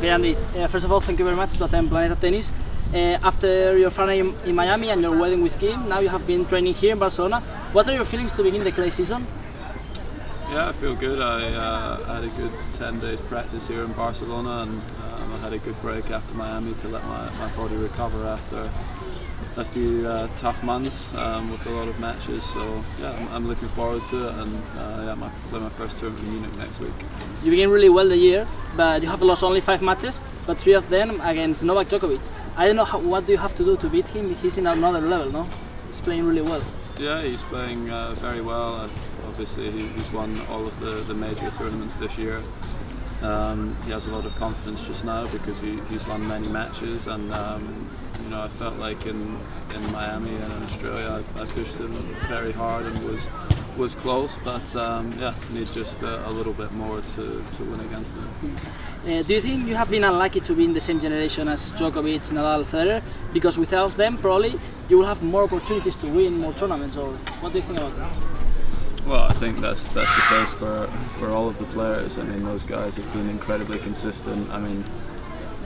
Okay, Andy, first of all, thank you very much to attend Planeta Tenis. After your final in Miami and your wedding with Kim, now you have been training here in Barcelona. What are your feelings to begin the clay season? Yeah, I feel good. I had a good 10 days practice here in Barcelona, and I had a good break after Miami to let my body recover after a few tough months with a lot of matches. So yeah, I'm looking forward to it, and yeah, I play my first tournament in Munich next week. You began really well the year, but you have lost only 5 matches, but 3 of them against Novak Djokovic. I don't know what do you have to do to beat him. He's in another level, no? He's playing really well. Yeah, he's playing very well. Obviously, he's won all of the major tournaments this year. He has a lot of confidence just now because he's won many matches, and you know, I felt like in Miami and in Australia I pushed him very hard and was close, but yeah, need just a little bit more to win against him. Do you think you have been unlucky to be in the same generation as Djokovic, Nadal, Federer? Because without them, probably you will have more opportunities to win more tournaments. Or what do you think about that? Well, I think that's the case for all of the players. I mean, those guys have been incredibly consistent. I mean,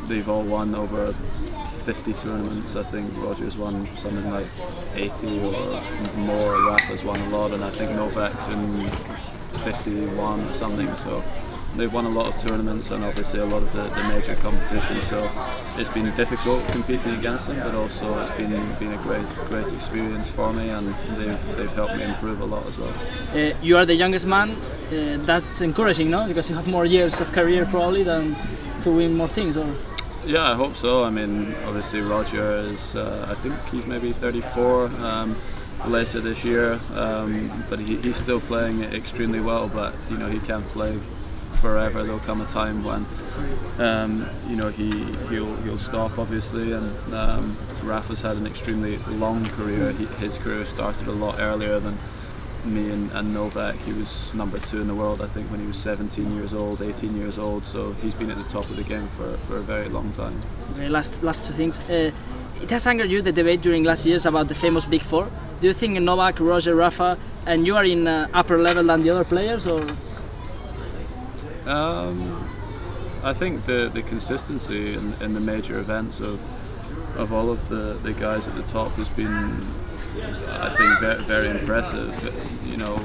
they've all won over 50 tournaments. I think Roger's won something like 80 or more. Rafa's won a lot, and I think Novak's in 51 or something. So they've won a lot of tournaments, and obviously a lot of the major competitions. So it's been difficult competing against them, but also it's been a great experience for me, and they've helped me improve a lot as well. You are the youngest man. That's encouraging, no? Because you have more years of career probably than to win more things, or? Yeah, I hope so. I mean, obviously Roger is, I think he's maybe 34 later this year, but he's still playing extremely well. But you know, he can't play forever. There'll come a time when you know, he'll stop, obviously, and Rafa's had an extremely long career. His career started a lot earlier than me and Novak. He was number 2 in the world, I think, when he was 17 years old, 18 years old, so he's been at the top of the game for a very long time. Okay, last 2 things. It has angered you, the debate during last years about the famous Big Four. Do you think Novak, Roger, Rafa, and you are in upper level than the other players, or? I think the consistency in the major events of all of the guys at the top has been, I think, very impressive. You know,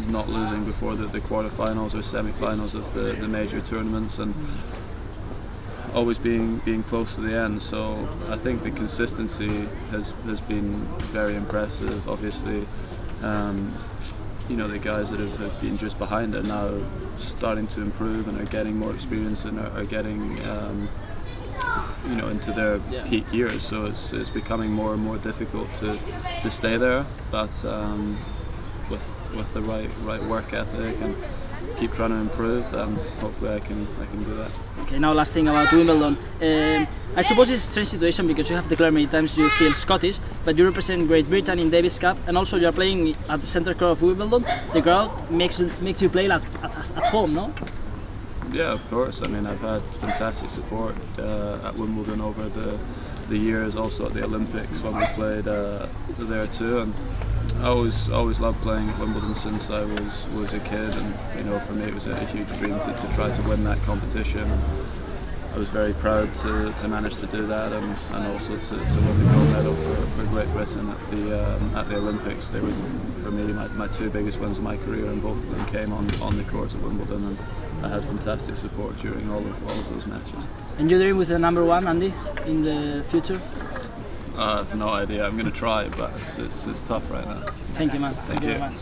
not losing before the quarterfinals or semi-finals of the major tournaments, and always being close to the end. So I think the consistency has been very impressive. Obviously, you know, the guys that have been just behind are now starting to improve and are getting more experience and are getting you know, into their peak years. So it's becoming more and more difficult to stay there, but with the right work ethic and keep trying to improve, hopefully I can do that. Okay, now last thing about Wimbledon. I suppose it's a strange situation because you have declared many times you feel Scottish, but you represent Great Britain in Davis Cup, and also you are playing at the centre court of Wimbledon. The crowd makes you play at home, no? Yeah, of course. I mean, I've had fantastic support at Wimbledon over the years, also at the Olympics when we played there too, and I always loved playing at Wimbledon since I was a kid, and you know, for me it was a huge dream to try to win that competition. I was very proud to manage to do that, and also to win the gold medal for Great Britain at the Olympics. They were, for me, my 2 biggest wins of my career, and both of them came on the courts at Wimbledon, and I had fantastic support during all of those matches. And you dream with the number 1, Andy, in the future? I have no idea. I'm going to try, but it's tough right now. Thank you, man. Thank you. Very much.